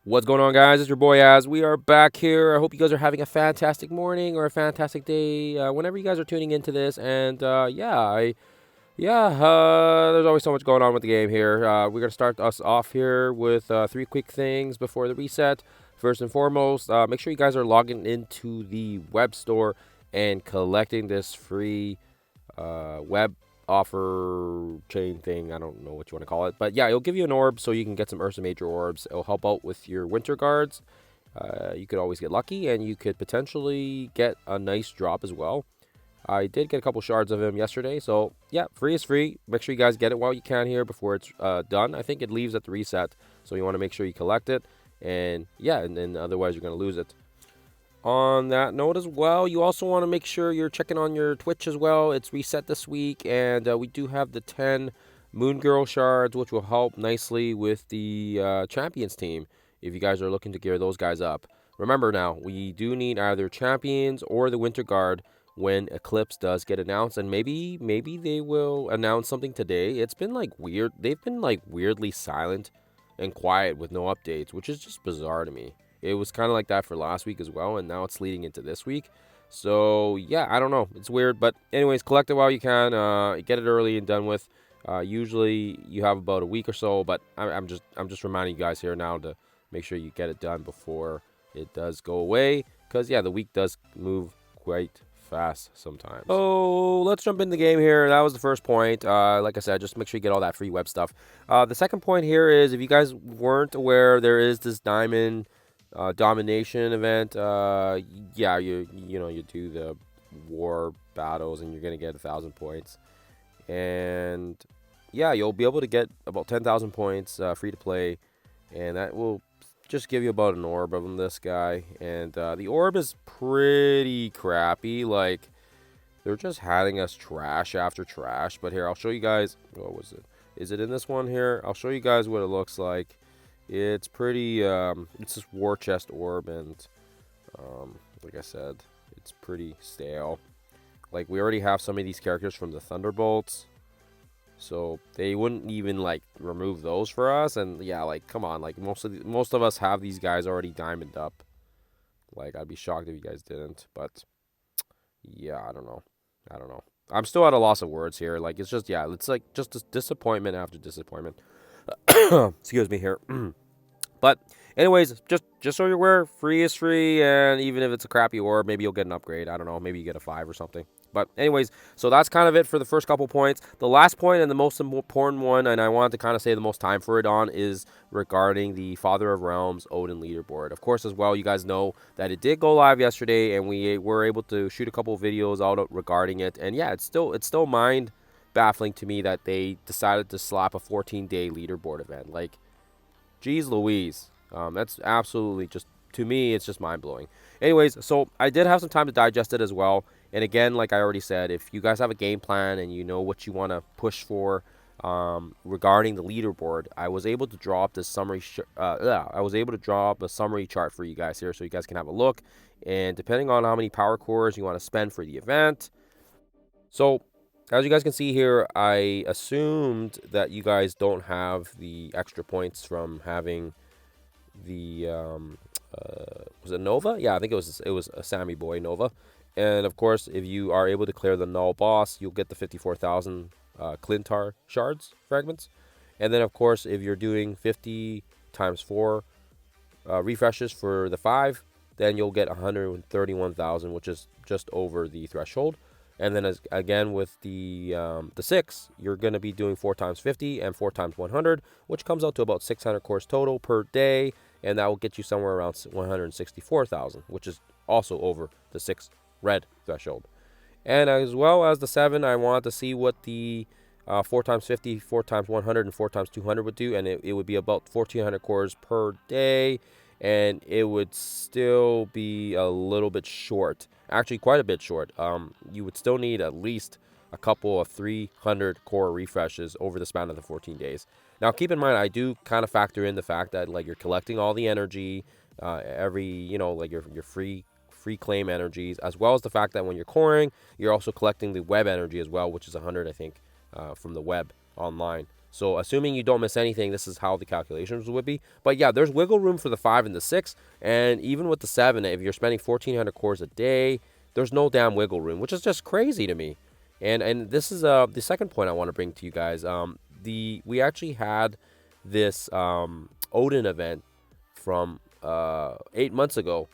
What's going on, guys? It's your boy Az. We are back here. I hope you guys are having a fantastic morning or a fantastic day whenever you guys are tuning into this. And there's always so much going on with the game here. We're gonna start us off here with three quick things before the reset. First and foremost, make sure you guys are logging into the web store and collecting this free web offer chain thing. I don't know what you want to call it, but yeah, it'll give you an orb so you can get some Ursa Major orbs. It'll help out with your winter guards. You could always get lucky, and you could potentially get a nice drop as well. I did get a couple shards of him yesterday, so yeah, free is free. Make sure you guys get it while you can here before it's done. I think it leaves at the reset, so you want to make sure you collect it, and yeah, and then otherwise you're gonna lose it. On that note as well, you also want to make sure you're checking on your Twitch as well. It's reset this week, and we do have the 10 Moon Girl shards, which will help nicely with the Champions team if you guys are looking to gear those guys up. Remember now, we do need either Champions or the Winter Guard when Eclipse does get announced, and maybe they will announce something today. It's been like weird. They've been like weirdly silent and quiet with no updates, which is just bizarre to me. It was kind of like that for last week as well, and now it's leading into this week. So yeah, I don't know. It's weird, but anyways, collect it while you can. Get it early and done with. Usually you have about a week or so, but I'm just reminding you guys here now to make sure you get it done before it does go away, because yeah, the week does move quite fast sometimes. So let's jump in the game here. That was the first point. Like I said, just make sure you get all that free web stuff. The second point here is, if you guys weren't aware, there is this diamond domination event. Yeah, you do the war battles and you're gonna get 1,000 points, and yeah, you'll be able to get about 10,000 points free to play, and that will just give you about an orb of this guy. And the orb is pretty crappy. Like, they're just handing us trash after trash. But here, I'll show you guys. What was it? Is it in this one here? I'll show you guys what it looks like. It's pretty, it's this war chest orb, and like I said, it's pretty stale. Like, we already have some of these characters from the Thunderbolts, so they wouldn't even like remove those for us. And yeah, like, come on, like most of us have these guys already diamond up. Like, I'd be shocked if you guys didn't, but yeah, I don't know. I'm still at a loss of words here. Like, it's just, yeah, it's like just a disappointment after disappointment. Excuse me here. But anyways, just so you're aware, free is free, and even if it's a crappy orb, maybe you'll get an upgrade. I don't know, maybe you get a 5 or something. But anyways, so that's kind of it for the first couple points. The last point, and the most important one, and I wanted to kind of save the most time for it on, is regarding the Father of Realms Odin leaderboard. Of course, as well, you guys know that it did go live yesterday, and we were able to shoot a couple of videos out regarding it. And yeah, it's still mind baffling to me that they decided to slap a 14-day leaderboard event. Like, geez Louise. That's absolutely just, to me, it's just mind-blowing. Anyways, so I did have some time to digest it as well. And again, like I already said, if you guys have a game plan and you know what you want to push for regarding the leaderboard, I was able to draw up this summary. I was able to draw up a summary chart for you guys here, so you guys can have a look. And depending on how many power cores you want to spend for the event, so as you guys can see here, I assumed that you guys don't have the extra points from having the was it Nova? Yeah, I think it was a Sammy Boy Nova. And of course, if you are able to clear the null boss, you'll get the 54,000 Clintar shards fragments. And then of course, if you're doing 50 times 4 refreshes for the 5, then you'll get 131,000, which is just over the threshold. And then again with the 6, you're going to be doing 4 times 50 and 4 times 100, which comes out to about 600 cores total per day, and that will get you somewhere around 164,000, which is also over the 6 red threshold. And as well as the 7, I wanted to see what the 4 times 50, 4 times 100, and 4 times 200 would do, and it would be about 1,400 cores per day, and it would still be a little bit short. Actually, quite a bit short. You would still need at least a couple of 300 core refreshes over the span of the 14 days. Now, keep in mind, I do kind of factor in the fact that, like, you're collecting all the energy, like your free claim energies, as well as the fact that when you're coring, you're also collecting the web energy as well, which is 100, I think, from the web online. So assuming you don't miss anything, this is how the calculations would be. But yeah, there's wiggle room for the 5 and the 6. And even with the 7, if you're spending 1,400 cores a day, there's no damn wiggle room, which is just crazy to me. And this is the second point I want to bring to you guys. We actually had this Odin event from 8 months ago.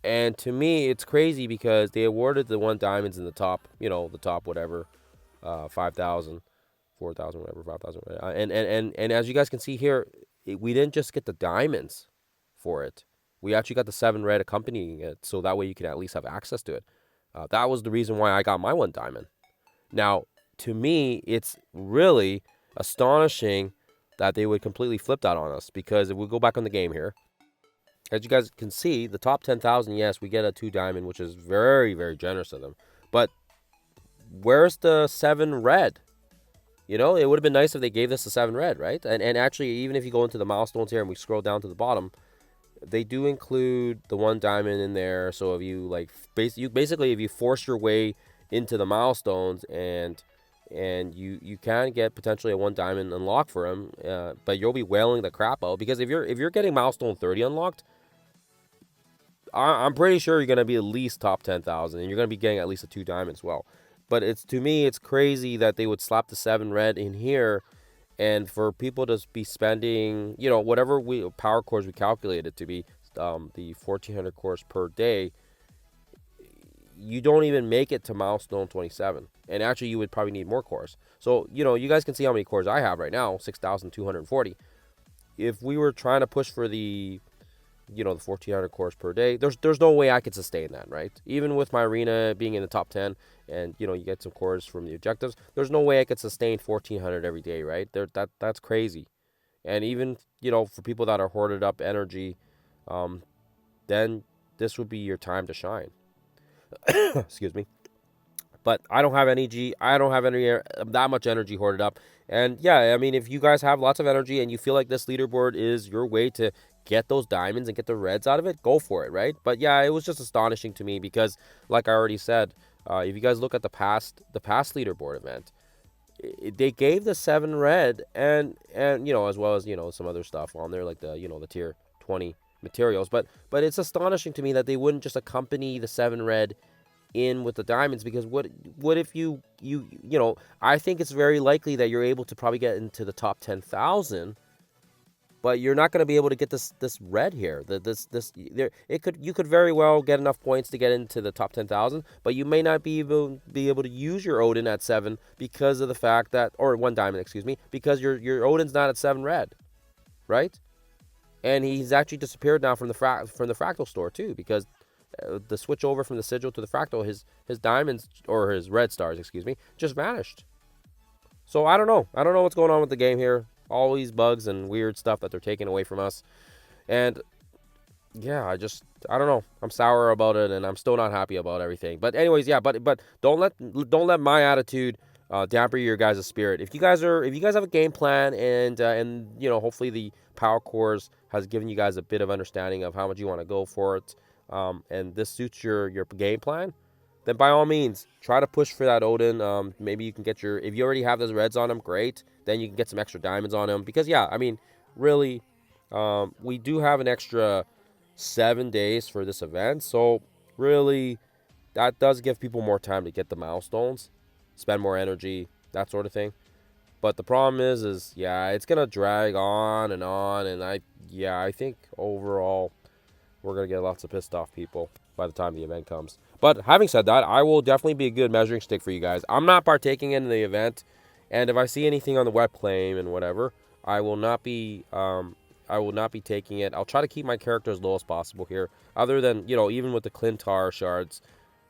And to me, it's crazy because they awarded the 1 diamonds in the top, the top whatever, 5,000, 4,000, whatever, 5,000. And as you guys can see here, we didn't just get the diamonds for it. We actually got the 7 red accompanying it, so that way you can at least have access to it. That was the reason why I got my 1 diamond. Now, to me, it's really astonishing that they would completely flip that on us, because if we go back on the game here, as you guys can see, the top 10,000, yes, we get a 2 diamond, which is very, very generous of them. But where's the 7 red? It would have been nice if they gave us the 7 red, right? And actually, even if you go into the milestones here and we scroll down to the bottom, they do include the 1 diamond in there. So if you basically if you force your way into the milestones and you can get potentially a 1 diamond unlocked for him, but you'll be wailing the crap out, because if you're getting milestone 30 unlocked, I'm pretty sure you're going to be at least top 10,000, and you're going to be getting at least a 2 diamond as well. But to me, it's crazy that they would slap the 7 red in here, and for people to be spending, whatever power cores we calculated to be, the 1,400 cores per day, you don't even make it to milestone 27. And actually, you would probably need more cores. So, you guys can see how many cores I have right now, 6,240. If we were trying to push for the 1,400 cores per day, there's no way I could sustain that, right? Even with my arena being in the top 10, and you get some cores from the objectives, there's no way I could sustain 1,400 every day, right? That's crazy. And even for people that are hoarded up energy, then this would be your time to shine. Excuse me. But I don't have energy. I don't have that much energy hoarded up. And yeah, I mean, if you guys have lots of energy and you feel like this leaderboard is your way to get those diamonds and get the reds out of it, go for it, right? But yeah, it was just astonishing to me because, like I already said, if you guys look at the past leaderboard event, they gave the 7 red and as well as some other stuff on there, like the the tier 20 materials. But it's astonishing to me that they wouldn't just accompany the 7 red in with the diamonds, because what if you I think it's very likely that you're able to probably get into the top 10,000, but you're not going to be able to get this red here. You could very well get enough points to get into the top 10,000, but you may not be able to use your Odin at 7 because of the fact that, or 1 diamond, excuse me, because your Odin's not at 7 red, right? And he's actually disappeared now from the fractal store too, because the switch over from the sigil to the fractal, his diamonds, or his red stars, excuse me, just vanished. So I don't know what's going on with the game here. All these bugs and weird stuff that they're taking away from us. And yeah, I don't know. I'm sour about it, and I'm still not happy about everything. But anyways, yeah, but don't let my attitude dampen your guys' spirit. If you guys have a game plan, and hopefully the power cores has given you guys a bit of understanding of how much you want to go for it, and this suits your game plan, then by all means try to push for that Odin. Maybe you can get if you already have those reds on him, great. Then you can get some extra diamonds on him, because yeah, I mean, really, we do have an extra 7 days for this event, so really that does give people more time to get the milestones, spend more energy, that sort of thing. But the problem is yeah, it's gonna drag on, and I think overall we're gonna get lots of pissed off people by the time the event comes. But having said that, I will definitely be a good measuring stick for you guys. I'm not partaking in the event, and if I see anything on the web claim and whatever, I will not be taking it. I'll try to keep my character as low as possible here. Other than even with the Clintar shards,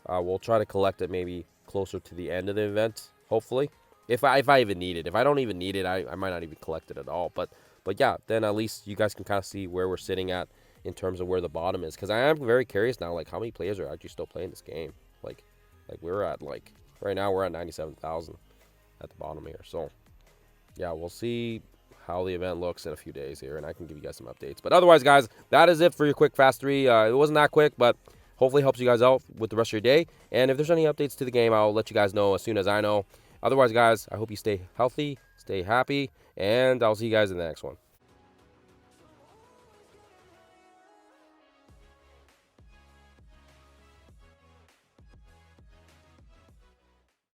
we'll try to collect it maybe closer to the end of the event, hopefully. If I even need it. If I don't even need it, I might not even collect it at all. But yeah, then at least you guys can kind of see where we're sitting at in terms of where the bottom is, because I am very curious now, like how many players are actually still playing this game. Like we're at right now we're at 97,000 at the bottom here. So yeah, we'll see how the event looks in a few days here, and I can give you guys some updates. But otherwise, guys, that is it for your quick fast 3. It wasn't that quick, but hopefully helps you guys out with the rest of your day. And if there's any updates to the game, I'll let you guys know as soon as I know. Otherwise, guys, I hope you stay healthy, stay happy, and I'll see you guys in the next one.